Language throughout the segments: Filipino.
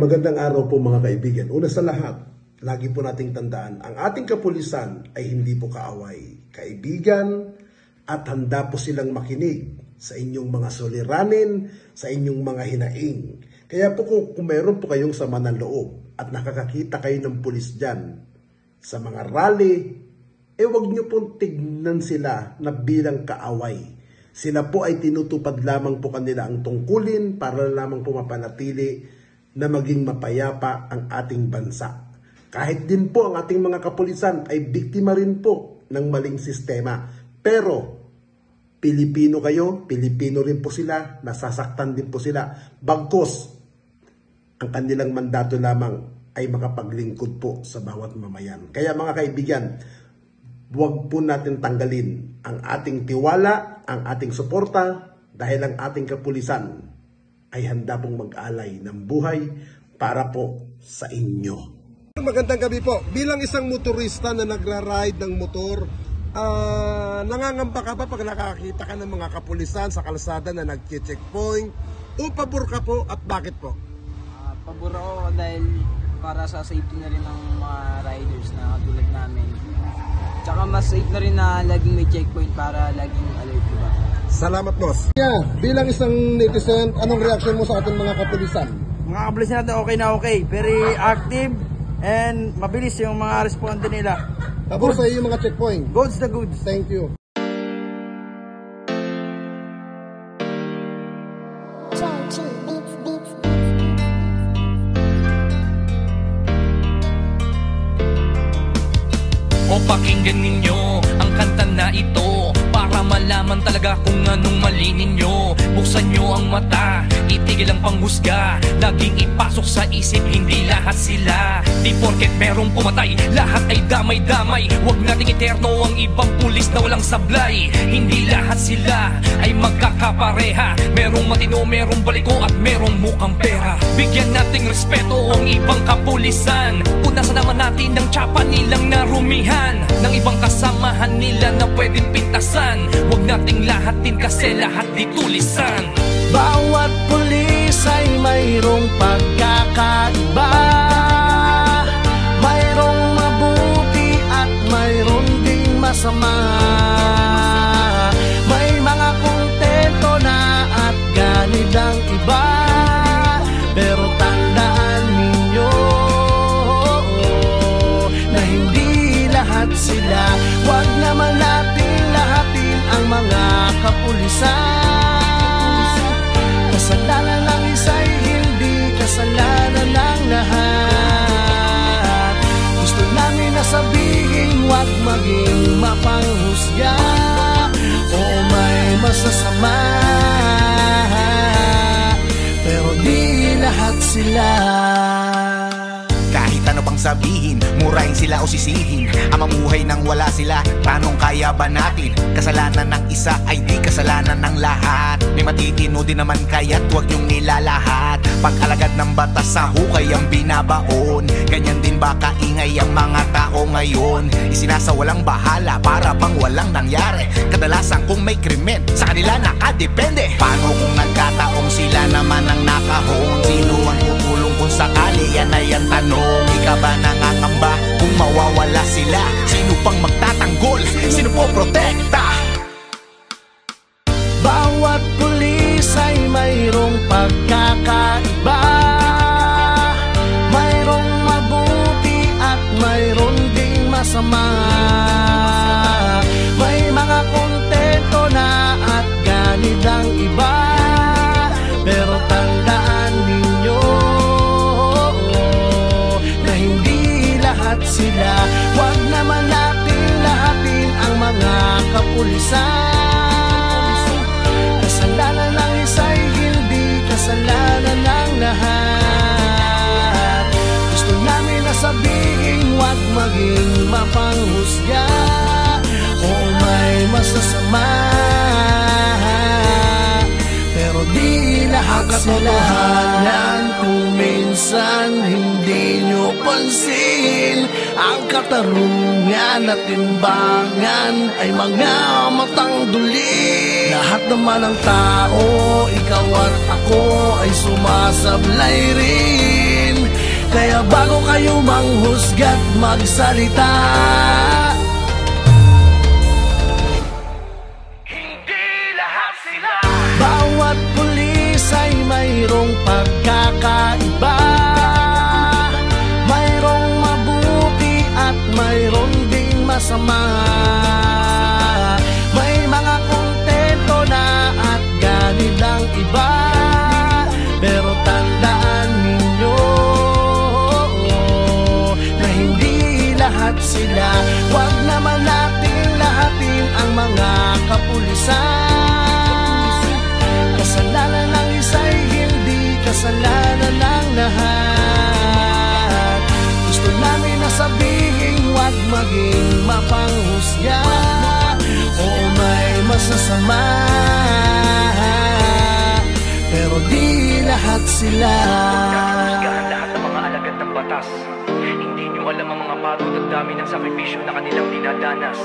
magandang araw po mga kaibigan. Una sa lahat, lagi po nating tandaan, ang ating kapulisan ay hindi po kaaway, kaibigan, at handa po silang makinig sa inyong mga suliranin, sa inyong mga hinaing. Kaya po kung meron po kayong sama ng loob at nakakakita kayo ng pulis dyan sa mga rally, wag nyo pong tignan sila na bilang kaaway. Sila po ay tinutupad lamang po kanila ang tungkulin para lamang po mapanatili na maging mapayapa ang ating bansa. Kahit din po ang ating mga kapulisan ay biktima rin po ng maling sistema. Pero Pilipino kayo, Pilipino rin po sila, nasasaktan din po sila. Bagkus, ang kanilang mandato lamang ay makapaglingkod po sa bawat mamayan. Kaya mga kaibigan, huwag po natin tanggalin ang ating tiwala, ang ating suporta, dahil ang ating kapulisan ay handa pong mag-alay ng buhay para po sa inyo. Magandang gabi po. Bilang isang motorista na nagra-ride ng motor, nangangamba ka ba pag nakakita ka ng mga kapulisan sa kalsada na nag-checkpoint? O pabor ka po at bakit po? Pabor ako dahil para sa safety na rin ng mga riders na tulad namin. Tsaka mas safe na rin na laging may checkpoint para laging alert, diba? Salamat, boss. Yeah, bilang isang netizen, anong reaction mo sa ating mga kapulisan? Mga kapulisan natin okay na okay. Very active and mabilis yung mga responde nila. Pabor sa iyo yung mga checkpoint. Goods the goods. Thank you. O pakinggan ninyo ang kanta na ito para malaman talaga kung anong mali ninyo. Buksan nyo ang mata, itigil ang panghusga, laging ipasok sa isip, hindi lahat sila. Di porket merong pumatay, lahat ay damay-damay. Huwag nating eterno ang ibang pulis na walang sablay. Hindi lahat sila ay magkakapareha. Merong matino, merong baliko at merong mukhang pera. Bigyan nating respeto ang ibang kapulisan. Punasan naman natin ng tsapa nilang narumihan, ng ibang kasamahan nila na pwedeng pintasan. Huwag nating lahatin kasi lahat di tulisan. Bawat pulis ay mayroong pagkakaiba, mayroong mabuti at mayroong ding masama. May mga kontento na at ganid ang iba, pero tandaan ninyo na hindi lahat sila. Huwag naman natin lahatin ang mga kapulisan. Kasalanan ng isa'y hindi kasalanan ng lahat. Gusto namin na sabihin, huwag maging mapanghusga o may masasama, pero di lahat sila. Kahit ano pang sabihin, murahin sila o sisihin, ang mamuhay nang wala sila, tanong kaya ba natin? Kasalanan ng isa ay di kasalanan ng lahat. May matitino din naman kaya't huwag yung nilalahat. Pag-alagad ng batas sa hukay ang binabaon, ganyan din ba kaingay ang mga tao ngayon? Isinasawalang bahala para bang walang nangyari. Kadalasan kung may krimen, sa kanila nakadepende. Paano kung nagkataong sila naman ang nakahon? Sino ang tutulong kung sakali? Yan ay ang tanong. Ika ba nangangamba kung mawawala sila? Sino pang magtatanggol? Sino po protekta? Bawat pulis ay mayroong pagkakaiba, mayroong mabuti at mayroong ding masama. May mga kontento na at ganid ang iba, pero tandaan ninyo na hindi lahat sila. Huwag naman natin lahatin ang mga kapulisan. Kasalanan ng isa'y hindi kasalanan ng lahat. Gusto namin na sabihin, huwag maging mapanghusga o may masasama, pero di lahat sila. Kung minsan hindi nyo pansin, ang katarungan at timbangan ay mga matang duli. Lahat naman ng tao, ikaw at ako ay sumasablay rin. Kaya bago kayo manghusga't magsalita, Hindi lahat sila. bawat pulis ay mayroong pagkakaiba. Mayroong mabuti at mayroong ding masama. May mga kontento na at ganit lang iba. Pero tandaan ninyo na hindi lahat sila. Huwag naman nating lahatin ang mga kapulisan. Kasalanan ng isa'y hindi kasalanan ng lahat. Gusto namin na sabihin, huwag maging mapanghusga. Oo, may masasama, pero di lahat sila. Husgahan lahat ng mga alagad ng batas. Hindi nyo alam ang mga pagod at dami ng sakripisyo na kanilang dinadanas.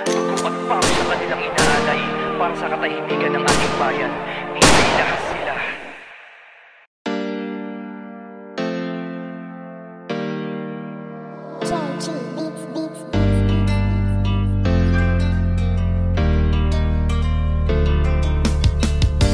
Dugo at pawis sa kanilang inaalay para sa katahimikan ng ating bayan. Hindi lahat sila.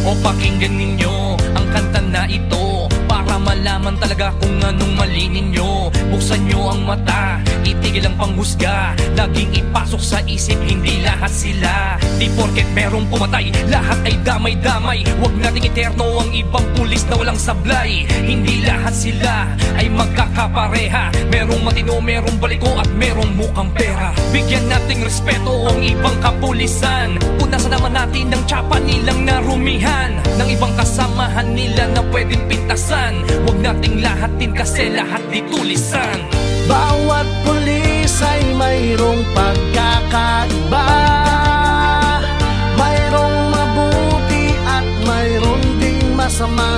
O pakinggan ninyo ang kanta na ito para malaman talaga kung anong mali ninyo. Buksan nyo ang mata, itigil ang panghusga. Laging ipasok sa isip, hindi lahat sila. Di porket merong pumatay, lahat ay damay-damay. Huwag nating eterno ang ibang pulis na walang sablay. Hindi lahat sila ay magkakapareha. Merong matino, merong baliko at merong mukhang pera. Bigyan nating respeto ang ibang kapulisan. Punasan naman natin ang tsapa nilang narumihan ng ibang kasamahan nila na pwedeng pintasan. Huwag nating lahatin kasi lahat di tulisan. Bawat pulis ay mayroong pagkakaiba. Mayroong mabuti at mayroong ding masama.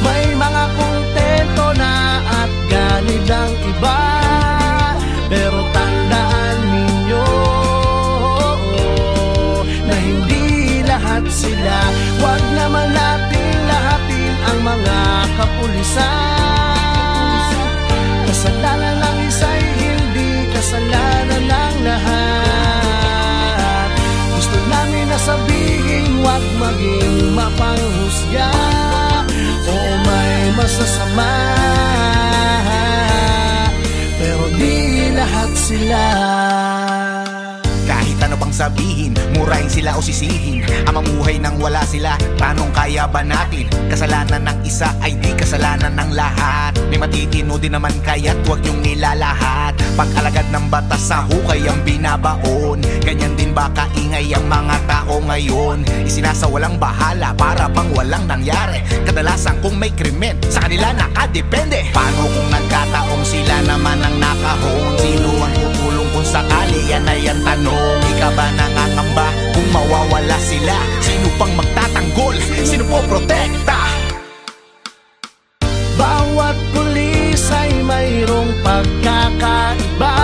May mga kontento na at ganit lang iba. Pero tandaan ninyo na hindi lahat sila. Huwag naman natin lahatin ang mga kapulisan. Kasalanan ng isa'y hindi kasalanan ng lahat. Gusto namin na sabihin, huwag maging mapanghusga. Oo, may masasama, pero di lahat sila. Kahit ano pang sabihin, murahin sila o sisihin, ang mamuhay nang wala sila, tanong kaya ba natin? Kasalanan ng isa ay di kasalanan ng lahat. May matitino din naman kaya't huwag yung nilalahat. Pag-alagad ng batas sa hukay ang binabaon. Ganyan din ba kaingay ang mga tao ngayon? Isinasawalang bahala para bang walang nangyari. Kadalasan kung may krimen, sa kanila nakadepende. Paano kung nagkataong sila naman ang nakahon? Sino ang tutulong kung sakali? Yan ay ang tanong. Ika ba nangangamba kung mawawala sila? Sino pang magtatanggol? Sino po protekta? Bawat pulis ay mayroong pagkakaiba.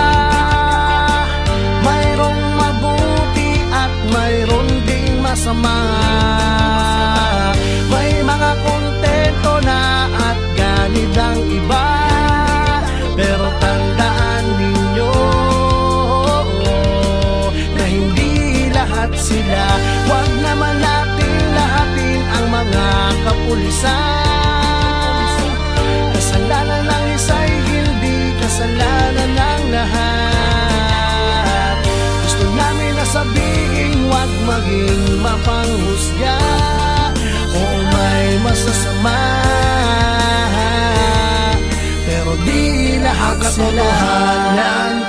Mayroong mabuti at mayroong ding masama. May mga kontento na at ganit lang iba. Pero tandaan ninyo na hindi lahat sila. Huwag naman natin lahatin ang mga kapulisan. Kasalanan ng isa'y hindi kasalanan ng lahat. Gusto namin na sabihin, huwag maging mapanghusga. Oo, may masasama, pero di lahat sila.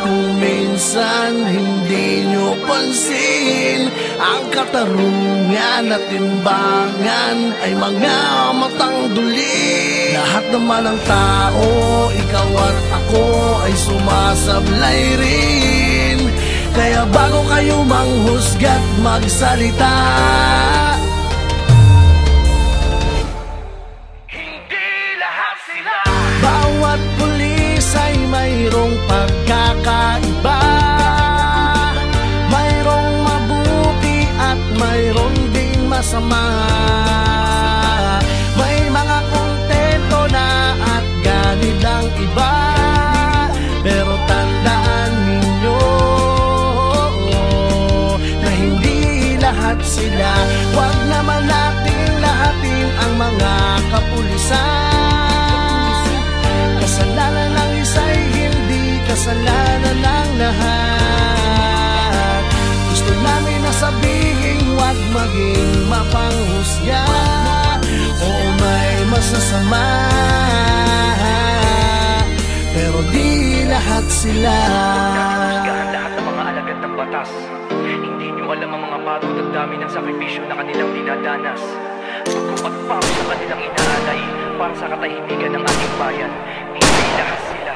Kung minsan hindi nyo pansin, ang katarungan at timbangan ay mga matang duli. Lahat naman ng tao, ikaw at ako ay sumasablay rin. Kaya bago kayo manghusga't magsalita, Hindi lahat sila. bawat pulis ay mayroong pagkakaiba. Mayroong mabuti at mayroong ding masama. May mga kontento na at lahat sila. Husgahan lahat ng mga alagad ng batas. Hindi nyo alam ang mga pagod at dami ng sakripisyo na kanilang dinadanas. Dugo at pawis sa kanilang inaalay para sa katahimikan ng ating bayan. Hindi lahat sila.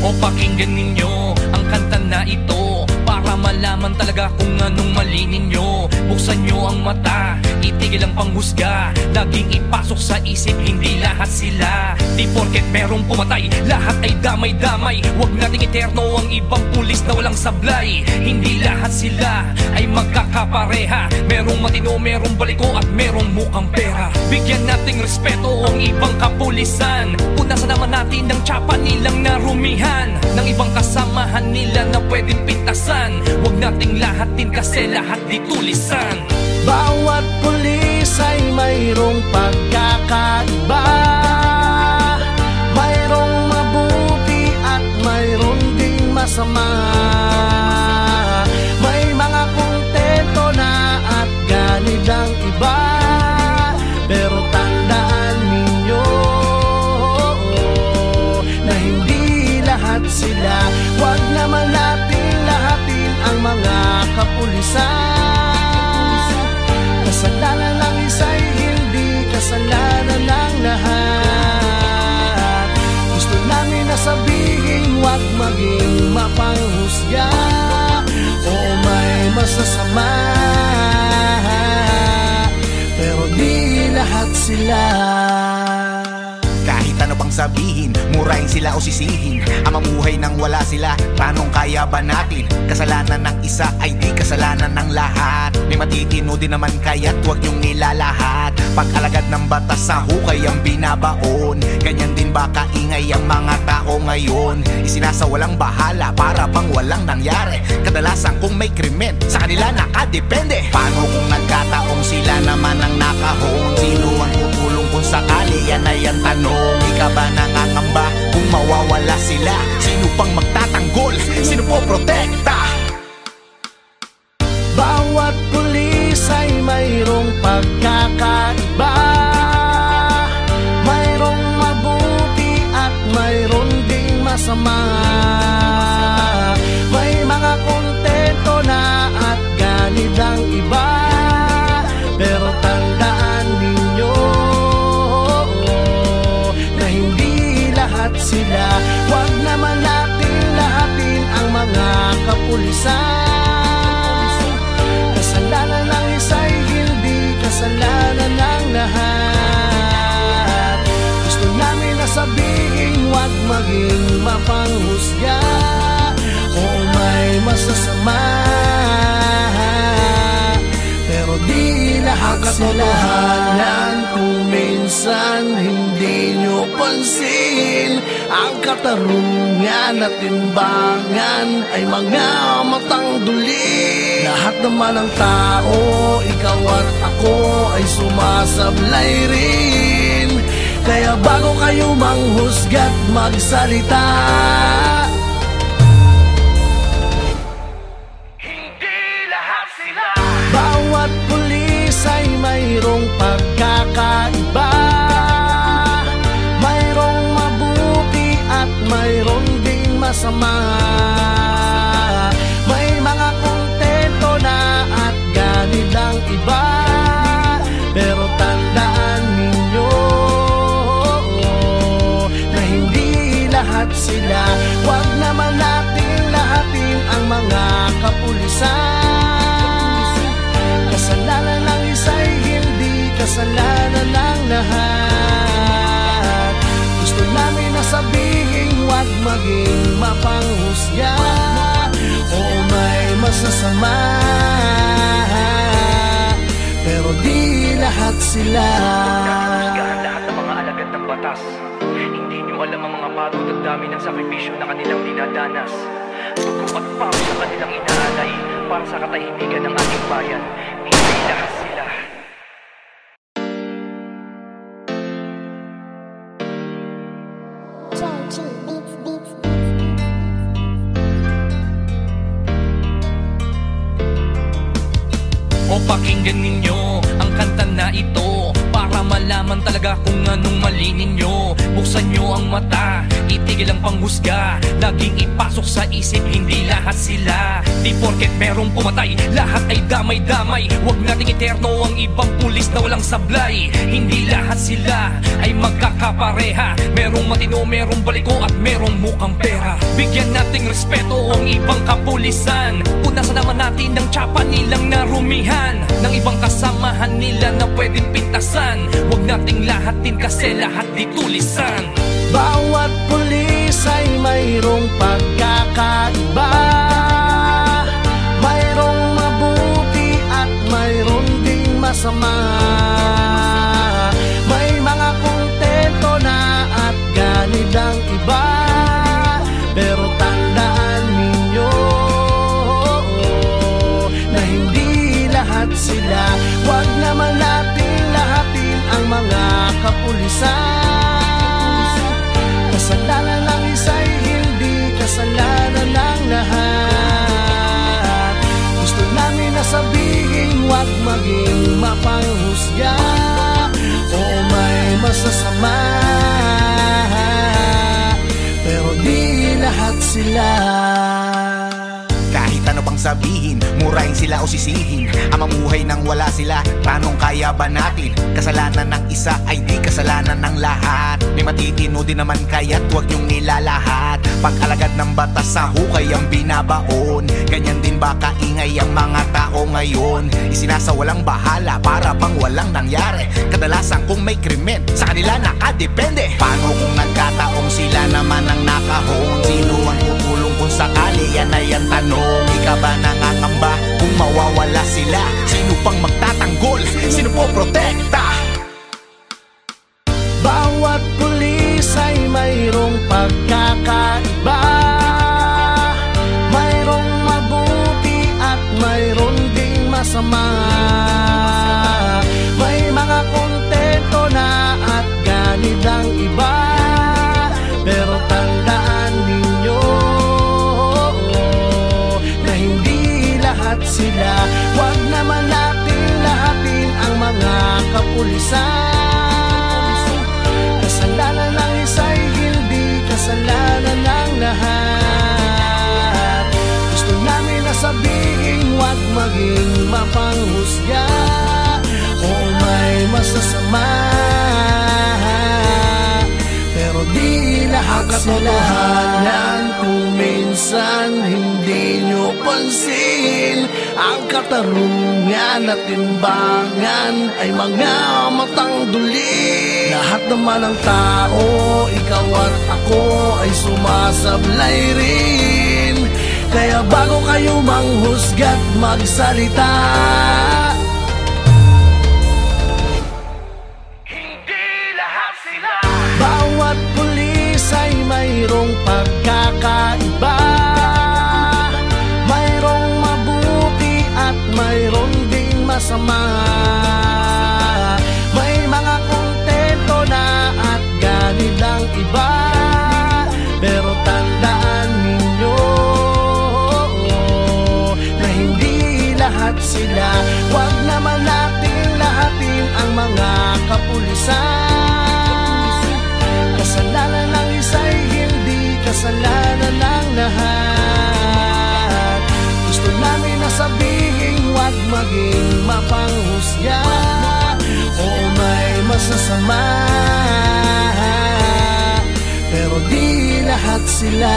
O pakinggan ninyo ang kanta na ito para malaman talaga kung anong mali ninyo. Buksan nyo ang mata, itigil ang panghusga. Laging ipasok sa isip, hindi lahat sila. Di porket merong pumatay, lahat ay damay-damay. Huwag nating eterno ang ibang pulis na walang sablay. Hindi lahat sila ay magkakapareha. Merong matino, merong baliko at merong mukhang pera. Bigyan nating respeto ang ibang kapulisan. Punasan naman natin ang tsapa nilang narumihan ng ibang kasamahan nila na pwedeng pintasan. Huwag nating lahatin kasi lahat di tulisan. Bawat pulis ay mayroong pagkakaiba. Mayroong mabuti at mayroong ding masama. May mga kontento na at ganid ang iba. Pero tandaan ninyo na hindi lahat sila. Huwag naman natin lahatin ang mga kapulisan. Kasalanan ng isa'y hindi kasalanan ng lahat. Gusto namin na sabihin, huwag maging mapanghusga o may masasama. Pero di lahat sila. Kahit ano pang sabihin, murahin sila o sisihin, ang mamuhay nang wala sila, tanong kaya ba natin? Kasalanan ng isa ay di kasalanan ng lahat. May matitino din naman kaya't huwag yung nilalahat. Pag-alagad ng batas sa hukay ang binabaon. Ganyan din ba kaingay ang mga tao ngayon? Isinasawalang bahala para bang walang nangyari. Kadalasan kung may krimen, sa kanila nakadepende. Paano kung nagkataong sila naman ang nakahon? Sino ang tutulong kung sakali? Yan ay ang tanong. Ikaw ba nangangamba kung mawawala sila? Sino pang magtatanggol? Sino po protekta? Bawat pulis ay mayroong pagkakaiba. Mayroong mabuti at mayroong ding masama. May mga kontento na at ganid ang iba. Pero tandaan ninyo na hindi lahat sila. Huwag naman natin lahatin ang mga kapulisan. Kasalanan ng isa'y hindi kasalanan ng lahat. Gusto namin na sabihin, huwag maging mapanghusga o may masasama. Pero di lahat sila. Kung minsan hindi nyo pansin, ang katarungan at timbangan ay mga matang duli. Lahat naman ng tao, ikaw at ako ay sumasablay rin. Kaya bago kayo manghusga't magsalita, Hindi lahat sila. bawat pulis ay mayroong pagkakaiba. Mayroong mabuti at mayroong ding masama. May mga kontento na at ganid ang iba. Pero tandaan ninyo na hindi lahat sila. Huwag naman natin lahatin ang mga kapulisan. Kasalanan ng isa'y hindi kasalanan ng lahat. Gusto namin na sabihin, huwag maging mapanghusga o may masasama. Pero di lahat sila. Husgahan lahat ng mga alagad ng batas. Hindi nyo alam ang mga pagod at dami ng sakripisyo na kanilang dinadanas. Dugo at pawis sa kanilang inaalay para sa katahimikan ng ating bayan. Hindi lahat sila. pakinggan ninyo ang kanta na ito para malaman talaga kung anong mali ninyo. Buksan nyo ang mata, itigil ang panghusga, laging ipasok sa isip, hindi lahat sila. Di porket merong pumatay, lahat ay damay-damay. Huwag nating eterno ang ibang pulis na walang sablay. Hindi lahat sila ay magkakapareha, merong matino, merong baliko at merong mukhang pera. Bigyan nating respeto ang ibang kapulisan, punasan naman natin ng tsapa nilang narumihan, ng ibang kasamahan nila na pwedeng pintasan. Huwag nating lahatin kasi lahat di tulisan. Bawat pulis ay mayroong pagkakaiba, mayroong mabuti at mayroong ding masama. May mga kontento na at ganid ang iba, pero tandaan ninyo na hindi lahat sila. Huwag naman natin lahatin ang mga kapulisan. Kasalanan ng isa'y hindi kasalanan ng lahat. Gusto namin na sabihin, huwag maging mapanghusga o may masasama, pero di lahat sila. Kahit ano pang sabihin, murahin sila o sisihin, ang mamuhay nang wala sila, tanong kaya ba natin? Kasalanan ng isa ay di kasalanan ng lahat. May matitino din naman kaya't huwag niyong nilalahat. Pag-alagad ng batas sa hukay ang binabaon, ganyan din ba kaingay ang mga tao ngayon? Isinasawalang bahala para bang walang nangyari. Kadalasan kung may krimen, sa kanila nakadepende. Paano kung nagkataong sila naman ang nakahon? Sino ang tutulong kung sakali? Yan ay ang tanong. Ika ba nangangamba kung mawawala sila? Sino pang magtatanggol? Sino po protekta? Bawat pulis ay mayroong pagkakaiba, mayroong mabuti at mayroong ding masama. May mga kontento na at ganid ang iba, pero tandaan ninyo na hindi lahat sila. Huwag naman natin lahatin ang mga kapulisan. Kasalanan ng isa'y hindi kasalanan ng lahat. Gusto namin na sabihin, huwag maging mapanghusga o may masasama, pero di lahat sila. Kung minsan hindi nyo pansin, ang katarungan at timbangan ay mga matang duli. Lahat naman ng tao, ikaw at ako ay sumasablay rin. Kaya bago kayo manghusga't magsalita, Hindi lahat sila. bawat pulis ay mayroong pagkakaiba, mayroong mabuti at mayroong ding masama. May mga kontento na at ganid ang iba, pero tandaan ninyo na hindi lahat sila. Huwag naman natin lahatin ang mga kapulisan. Kasalanan ng isa'y hindi kasalanan ng lahat. Gusto namin na sabihin, huwag maging mapanghusga o may masasama, pero di lahat sila.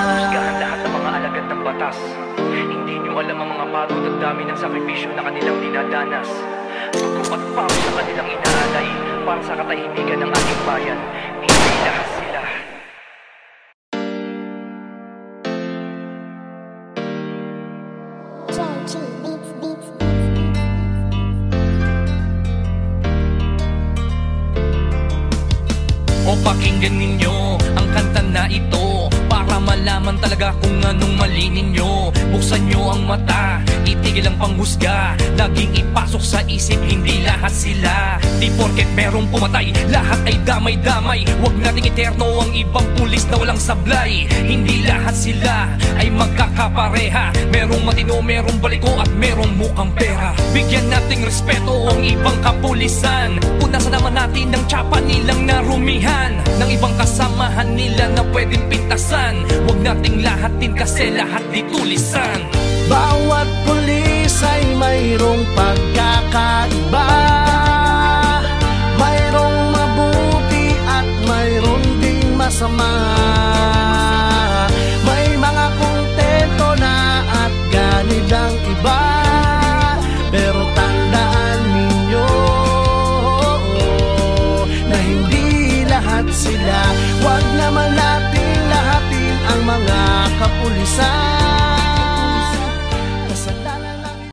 Husgahan lahat ng mga alagad ng batas. Hindi nyo alam ang mga pagod at dami ng sakripisyo na kanilang dinadanas. Dugo at pawis na kanilang inaalay para sa katahimikan ng ating bayan. Hindi lahat sila. O pakinggan ninyo ang kanta na ito para malaman talaga kung anong mali ninyo. Buksan nyo ang mata, itigil ang panghusga. Laging ipasok sa isip, hindi lahat sila. Di porket merong pumatay, lahat ay damay-damay. Huwag nating iterno ang ibang pulis na walang sablay. Hindi lahat sila ay magkakapareha. Merong matino, merong baliko at merong mukhang pera. Bigyan nating respeto ang ibang kapulisan. Punasan naman natin ng tsapa nilang narumihan, ng ibang kasamahan nila na pwedeng pintasan. Huwag nating lahatin kasi lahat di tulisan. Bawat pulis ay mayroong pagkakaiba, mayroong mabuti at mayroong ding masama. May mga kontento na at ganid ang iba, pero tandaan ninyo na hindi lahat sila